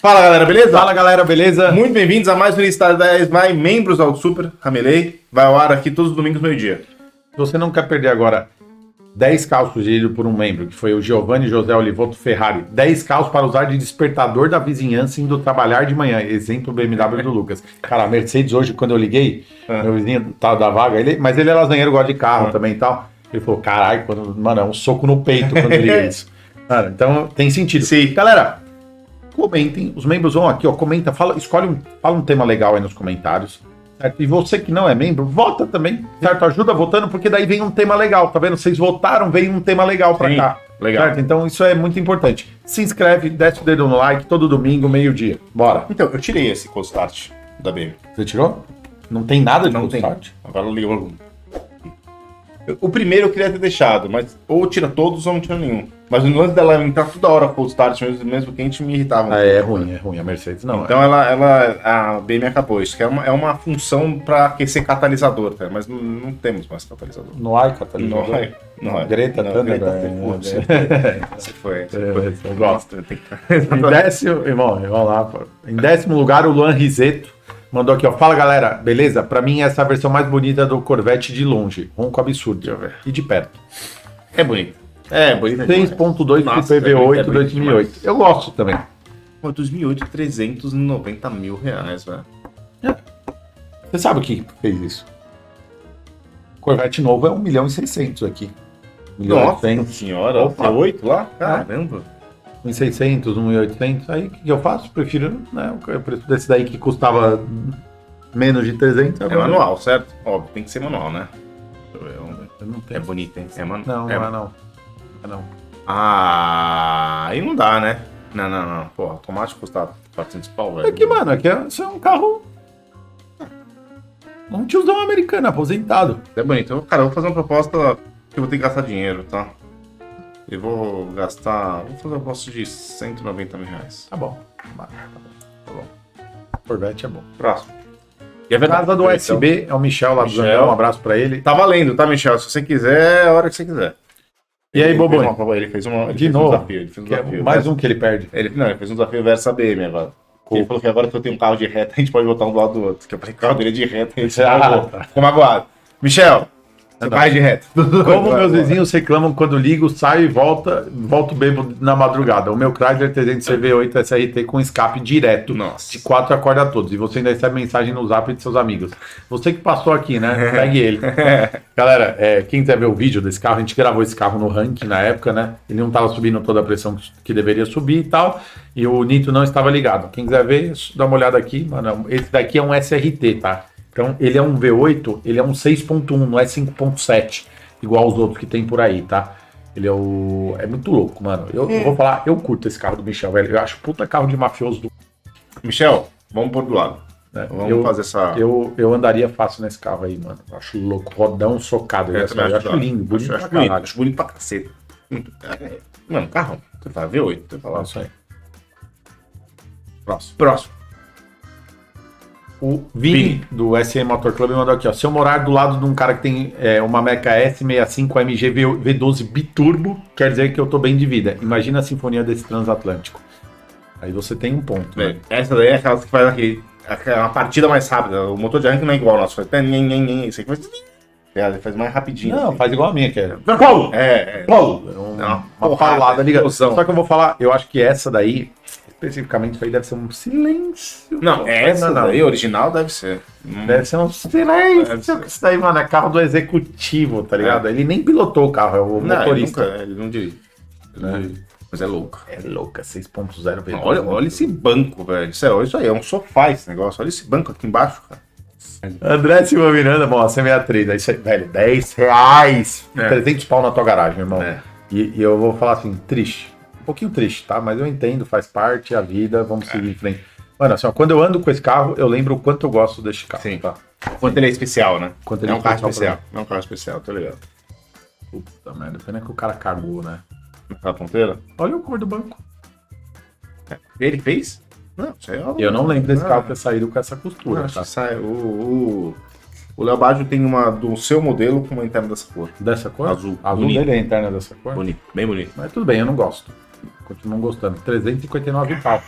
Fala galera, beleza? Fala galera, beleza? Muito bem-vindos a mais um Listado 10 mais membros do Super Ramelei. Vai ao ar aqui todos os domingos, meio-dia. Se você não quer perder agora 10 carros sugeridos por um membro, que foi o Giovanni José Olivoto Ferrari, 10 carros para usar de despertador da vizinhança indo trabalhar de manhã, exemplo BMW do Lucas. Cara, a Mercedes hoje, quando eu liguei, meu vizinho tava da vaga, mas ele é lasanheiro, gosta de carro também e tal. Ele falou, caralho, mano, é um soco no peito quando eu liguei isso. Mano, então tem sentido. Sim. Galera, comentem, os membros vão aqui, ó, comenta, fala um tema legal aí nos comentários, certo? E você que não é membro, vota também, certo? Ajuda votando, porque daí vem um tema legal, tá vendo? Vocês votaram, vem um tema legal pra cá. Legal. Certo? Então isso é muito importante. Se inscreve, desce o dedo no like, todo domingo, meio-dia. Bora. Então, eu tirei esse cold start da BM. Você tirou? Não tem nada de Não cold tem. start? Agora eu ligo algum. O primeiro eu queria ter deixado, mas ou tira todos ou não tira nenhum. Mas no lance dela entrar toda hora cold start, mesmo quente, me irritava. É ruim. A Mercedes não. Então a BM acabou. Isso que é uma função para aquecer catalisador, cara, mas não temos mais catalisador. No ar, catalisador. Não é. Greta Thunberg. Você foi. Eu gosto. Em décimo, irmão, vamos lá. Pô. Em 10º lugar, o Luan Riseto mandou aqui, ó. Fala, galera. Beleza? Pra mim, essa é a versão mais bonita do Corvette de longe. Ronco absurdo. Deixa eu ver. E de perto. É bonito. É bonito. 6.2 Nossa, PV8 é bonito 2008. demais. Eu gosto também. Pô, 2008, 390 mil reais, velho. Você sabe o que fez isso? Corvette novo é 1.600.000 aqui. 1.800.000. Nossa senhora, Opa. 8 lá? Caramba. 1.600, 1.800. Aí o que eu faço? Prefiro, né, o preço desse daí que custava menos de 300. É manual, certo? Óbvio, tem que ser manual, né? Eu não tenho. É bonito, hein? É manual. Não, não é não. Não. Ah, aí não dá, né? Não. Pô, automático custa 400 pau, velho. É que, mano, isso é um carro. Um tiozão americano, aposentado. É bonito. Cara, eu vou fazer uma proposta que eu vou ter que gastar dinheiro, tá? Eu vou gastar... Vou fazer uma proposta de 190 mil reais. Tá bom. Tá bom. Corvette é bom. Próximo. E é verdade. Casa do USB é o Michel lá do Michel. Zangão, um abraço pra ele. Tá valendo, tá, Michel? Se você quiser, é a hora que você quiser. E aí, Bobô? Ele fez um novo. desafio. Mais um que ele perde. Ele fez um desafio versus BM agora. Ele falou que agora que eu tenho um carro de reta, a gente pode botar um do lado do outro. Que eu falei, o carro dele é de reta, e ele ficou magoado. Michel, você vai de reta. Como meus vizinhos reclamam quando ligo, saio e volto bebo na madrugada. O meu Chrysler 300 CV8 SRT com escape direto. Nossa. De 4 acorda todos. E você ainda recebe mensagem no zap de seus amigos. Você que passou aqui, né? Segue ele. Galera, quem quiser ver o vídeo desse carro, a gente gravou esse carro no ranking na época, né? Ele não estava subindo toda a pressão que deveria subir e tal. E o nitro não estava ligado. Quem quiser ver, dá uma olhada aqui. Mano, esse daqui é um SRT, tá? Então, ele é um V8, ele é um 6.1, não é 5.7, igual os outros que tem por aí, tá? Ele é o... É muito louco, mano. Eu vou falar, eu curto esse carro do Michel, velho. Eu acho puta carro de mafioso do... Michel, vamos pôr do lado. Vamos fazer essa... Eu andaria fácil nesse carro aí, mano. Eu acho louco, rodão socado. Eu acho lindo, bonito pra caralho. Acho bonito pra caceta. Mano, carrão. Você fala V8, você fala Isso aí. Próximo. O Vini, do SM Motor Club, mandou aqui, ó. Se eu morar do lado de um cara que tem uma Meca S65 AMG V12 biturbo, quer dizer que eu tô bem de vida. Imagina a sinfonia desse transatlântico. Aí você tem um ponto, né? Essa daí é aquela que faz uma partida mais rápida. O motor de arranque não é igual ao nosso. Faz... Isso aqui ele faz mais rapidinho. Não, assim. faz igual a minha, que é... Paulo! Paulo! Uma paulada ali. explosão. Só que eu vou falar, eu acho que essa daí... Especificamente, isso aí deve ser um silêncio. Não, essa daí, original, deve ser. Deve ser um silêncio. Isso daí, mano, é carro do executivo, tá ligado? Ele nem pilotou o carro, é o motorista. Ele não dirige. Mas é louco. É louca, 6.0 V12. Olha esse banco, velho. Sério, olha isso aí, é um sofá esse negócio. Olha esse banco aqui embaixo, cara. André Silva Miranda, bom, C63, é isso aí, velho, 10 reais. 300 pau na tua garagem, irmão. E eu vou falar assim, triste. Um pouquinho triste, tá? Mas eu entendo, faz parte, a vida, vamos seguir em frente. Mano, assim, ó, quando eu ando com esse carro, eu lembro o quanto eu gosto desse carro. Sim. Tá? Quanto ele é especial, né? Quanto ele é um carro especial especial. É um carro especial, tá ligado? Puta merda, pena que o cara cagou, né? Naquela ponteira? Olha o cor do banco. Ele fez? Não, isso aí é Eu não lembro desse carro ter saído com essa costura, não, tá? sai, o Léo Baggio tem uma do seu modelo com uma interna dessa cor. Dessa cor? Azul. Azul Bonito. dele é a interna dessa cor? Bonito, bem bonito. Mas tudo bem, eu não gosto. Continuo não gostando. 359 pau.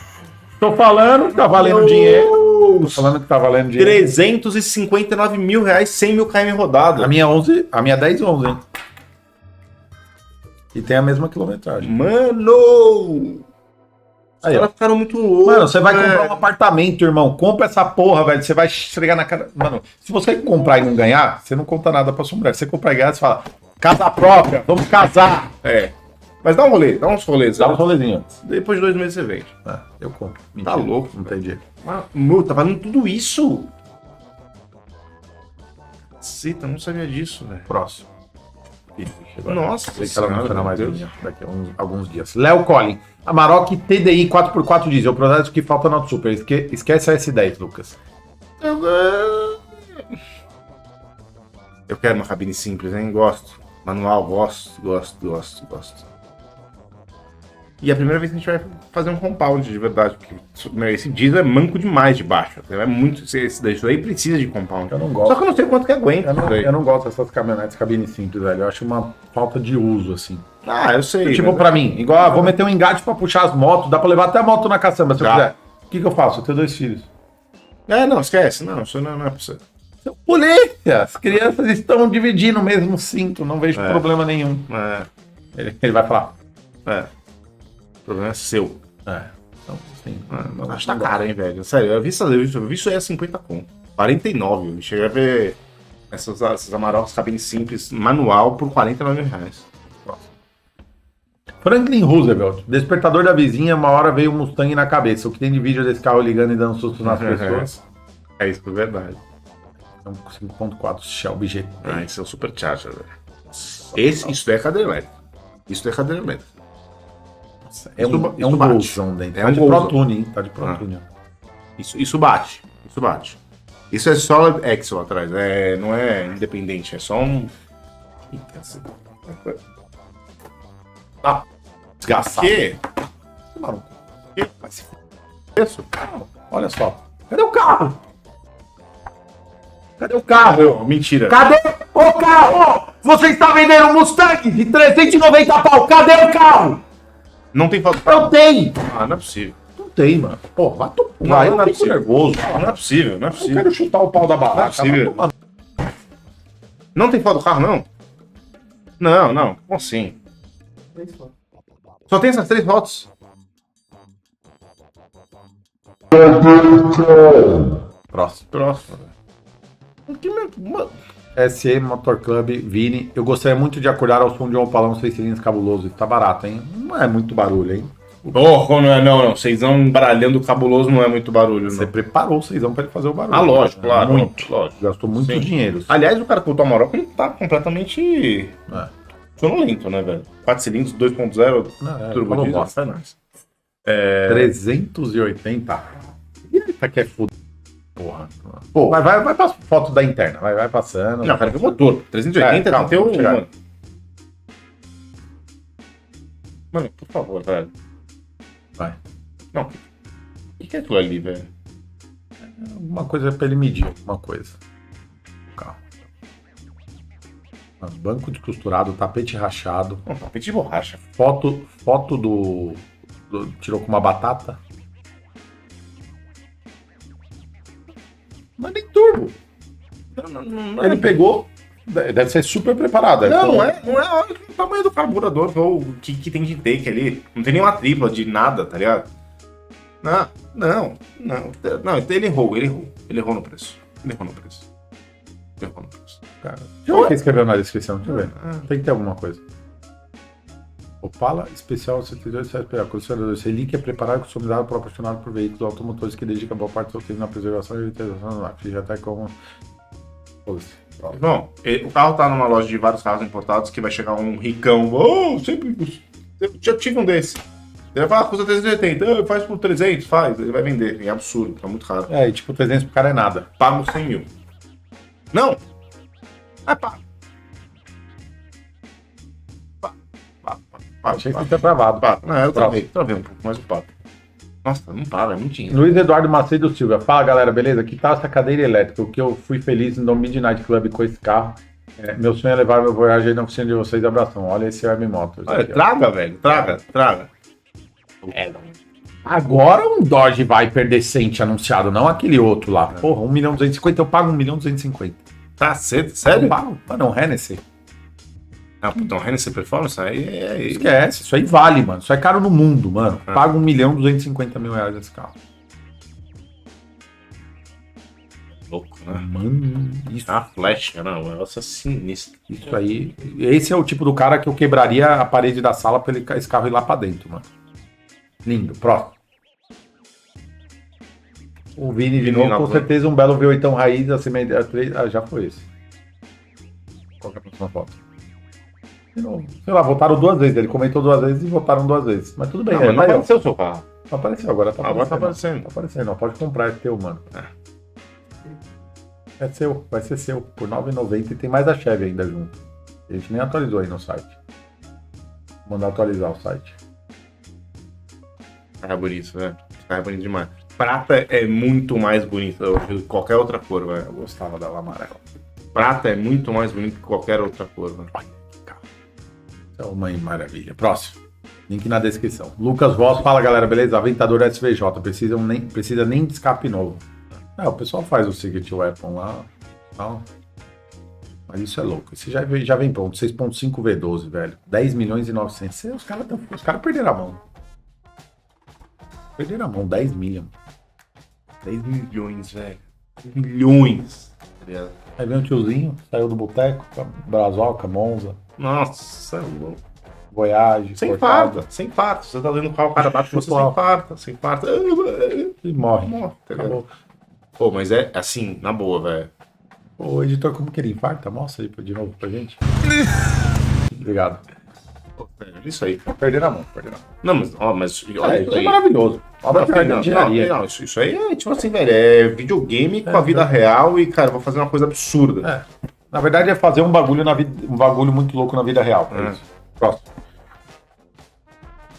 Tô falando que tá valendo dinheiro. Tô falando que tá valendo dinheiro. 359 mil reais, 100 mil km rodada. A minha 10 11, hein? E tem a mesma quilometragem. Mano! Os Aí, ó. caras ficaram muito loucos. Mano, você vai velho. comprar um apartamento, irmão. Compra essa porra, velho. Você vai esfregar na cara. Mano, se você comprar e não ganhar, você não conta nada pra sua mulher. Se você comprar e ganhar, você fala, casa própria, vamos casar. É. Mas dá um rolê, dá uns rolês. Dá um rolezinho antes. Depois de 2 meses você vende. Eu compro. Tá louco. Não tem dinheiro. Meu, tá valendo tudo isso? Cita, não sabia disso, velho. Próximo. Nossa Sei que ela não senhora, funciona mais meu Deus. daqui a alguns dias. Léo Collin. Amarok TDI 4x4 diesel. O processo que falta no Super. Esquece a S10, Lucas. Eu quero uma cabine simples, hein? Gosto. Manual, gosto. E é a primeira vez que a gente vai fazer um compound de verdade. Porque esse diesel é manco demais de baixo. É muito. Esse daí precisa de compound. Eu não gosto. Só que eu não sei quanto que aguenta. Eu não gosto dessas caminhonetes cabine simples, velho. Eu acho uma falta de uso, assim. Ah, eu sei. Tipo, pra mim, igual, vou meter um engate pra puxar as motos, dá pra levar até a moto na caçamba, se eu Dá. quiser. O que eu faço? Eu tenho 2 filhos. Não, esquece. Não, isso não é pra você. Polícia! As crianças estão dividindo o mesmo cinto, não vejo problema nenhum. Ele vai falar. O problema é seu. Então, sim. Acho que tá caro, hein, velho. Sério, eu vi isso aí a 50 conto. 49. Eu cheguei a ver essas Amarocas cabine simples manual por 49 reais. Franklin Roosevelt, despertador da vizinha, uma hora veio um Mustang na cabeça. O que tem de vídeo desse carro ligando e dando susto nas pessoas? É isso, é verdade. É um 5.4 Shelby GT. Esse é o Supercharger, velho. Isso é cadeira elétrica. Isso é cadeira elétrica. É um isso bate. Golzão dentro. É Tá um de Golzão. Pro Tuning, hein? Tá de Pro Tuning. Isso bate. Isso bate. Isso é Solid Axle atrás. Não é independente. É só um... Desgastado. Que? Maluco. Vai se f***. Isso? Olha só. Cadê o carro? Cadê o carro? Mentira. Cadê o carro? Você está vendendo um Mustang de 390 pau. Cadê o carro? Não tem foto. Eu tenho. Não é possível. Não tem, mano. Pô, vai tomar. Não, Eu não é fico possível. nervoso. Não é possível, não é Eu possível. quero chutar o pau da barraca. Não é possível. vai tomar. Não tem foto do carro, não? Não. Como assim? Só tem essas 3 fotos. Próximo. Que merda. SE Motor Club, Vini. Eu gostaria muito de acordar ao som de um opalão 6 cilindros cabuloso. Tá barato, hein? Não é muito barulho, hein? Não. Seisão embaralhando cabuloso não é muito barulho, Você não. preparou o seisão pra ele fazer o barulho. Lógico, claro. Muito. Lógico. Gastou muito Sim. dinheiro. Aliás, o cara com o Amarok, ele tá completamente É. sonolento, né, velho? 4 cilindros, 2.0, turbo falou diesel. bosta. É nice. 380. Eita, que é foda. Porra. Pô, vai pra foto da interna. Vai passando. Não, cara, que o motor. 380 calma, tem o... vamos chegar. Mano, por favor, velho. Vai. Não. O que é aquilo ali, velho? Alguma coisa pra ele medir, alguma coisa. O carro. Banco descosturado, tapete rachado. Um tapete de borracha. Foto do tirou com uma batata. Mas nem turbo. Não, Ele pegou. Deve ser super preparado. Não é o tamanho do carburador ou o que tem de intake ali. Não tem nenhuma tripla de nada, tá ligado? Não. Então ele errou no preço. Cara, deixa eu ver o que escreveu na descrição. Deixa eu ver. Tem que ter alguma coisa. Opala Especial 72 SPA. Condicionador Selic é preparado e customizado proporcionado por veículos automotores que dedicam boa parte do seu tempo na preservação e utilização do ar. Já até como... Bom, o carro tá numa loja de vários carros importados que vai chegar um ricão. Eu já tive um desse. Ele vai falar, custa 380, faz por 300, faz. Ele vai vender, é absurdo, tá muito caro. E tipo, 300 pro cara é nada. Pago 100 mil. Não! É pago. Achei que você tinha travado. Não, eu travei um pouco mais o papo. Nossa, não para, é muito dinheiro. Luiz Eduardo Macedo Silva. Fala, galera, beleza? Aqui tá essa cadeira elétrica. O que eu fui feliz no Midnight Club com esse carro. Meu sonho é levar meu Voyager na oficina de vocês. Abração. Olha esse Web Motors. Olha, aqui, traga, velho. Traga. Agora um Dodge Viper decente anunciado, não aquele outro lá. Porra, 1.250.000, eu pago 1.250.000. Tá cedo? Sério? Eu pago, mano, um Hennessy. Ah, puta, um Hennessy Performance? Aí. Esquece, isso aí vale, mano. Isso é caro no mundo, mano. Paga 1.250.000 reais esse carro. Louco, né? Mano, isso, A flecha, não, o negócio é sinistro. isso aí. Esse é o tipo do cara que eu quebraria a parede da sala pra esse carro ir lá pra dentro, mano. Lindo, próximo. O Vini de novo, com certeza um belo V8 raiz, já foi esse. Qual que é a próxima foto? De novo. Sei lá, votaram 2 vezes. Ele comentou 2 vezes e votaram 2 vezes. Mas tudo bem, Não, mas não Tá aí, ó. apareceu o seu carro. Não apareceu, agora tá Agora tá aparecendo. aparecendo. Tá aparecendo, não. Pode comprar, é teu, mano. É seu, vai ser seu. Por R$ 9,90 e tem mais a Chevy ainda junto. A gente nem atualizou aí no site. Vou mandar atualizar o site. Carro é bonito, velho. Carro é bonito demais. Prata é muito mais bonita do que qualquer outra cor, velho. Eu gostava dela amarela. Prata é muito mais bonito que qualquer outra cor, velho. Olha que carro. Isso é uma maravilha. Próximo. Link na descrição. Lucas Voss, fala galera, beleza? Aventador SVJ, precisa nem de escape novo. O pessoal faz o Secret Weapon lá. Tal. Mas isso é louco. Esse já vem pronto. 6.5 V12, velho. 10.900.000. Os caras perderam a mão. Perderam a mão. 10 milhões. 10 milhões, velho. Milhões. Tá ligado? Aí vem o tiozinho, saiu do boteco, com a Brazoca, Monza, Nossa, é louco. Voyage, Sem Cortada, farda, sem farda. Você tá dando o carro, o cara bate você sem farda, sem farda. e morre. Morre, tá ligado? Acabou. Pô, mas é assim, na boa, velho. Ô, editor, como que ele infarta? Mostra aí de novo pra gente. Obrigado. Pô, velho, isso aí. Perderam a mão. Não, mas, ó, mas olha Isso é maravilhoso. Obra de engenharia. Não, isso aí é tipo assim, velho, é videogame com a vida real e, cara, vou fazer uma coisa absurda. Na verdade é fazer um bagulho um bagulho muito louco na vida real. É isso. Próximo.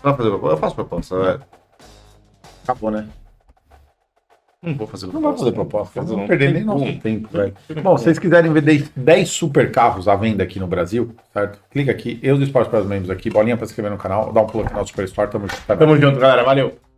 Não vai fazer proposta? Eu faço proposta, velho. Acabou, né? Não vou fazer Não proposta. vai fazer proposta. Não Não vou tem perder nem nosso como. tempo, velho. Bom, se vocês quiserem ver 10 super carros à venda aqui no Brasil, certo? Clica aqui, eu dos Esporte para os membros aqui, bolinha para se inscrever no canal, dá um pulo aqui no Super Store, tamo junto. Tamo junto, galera. Valeu.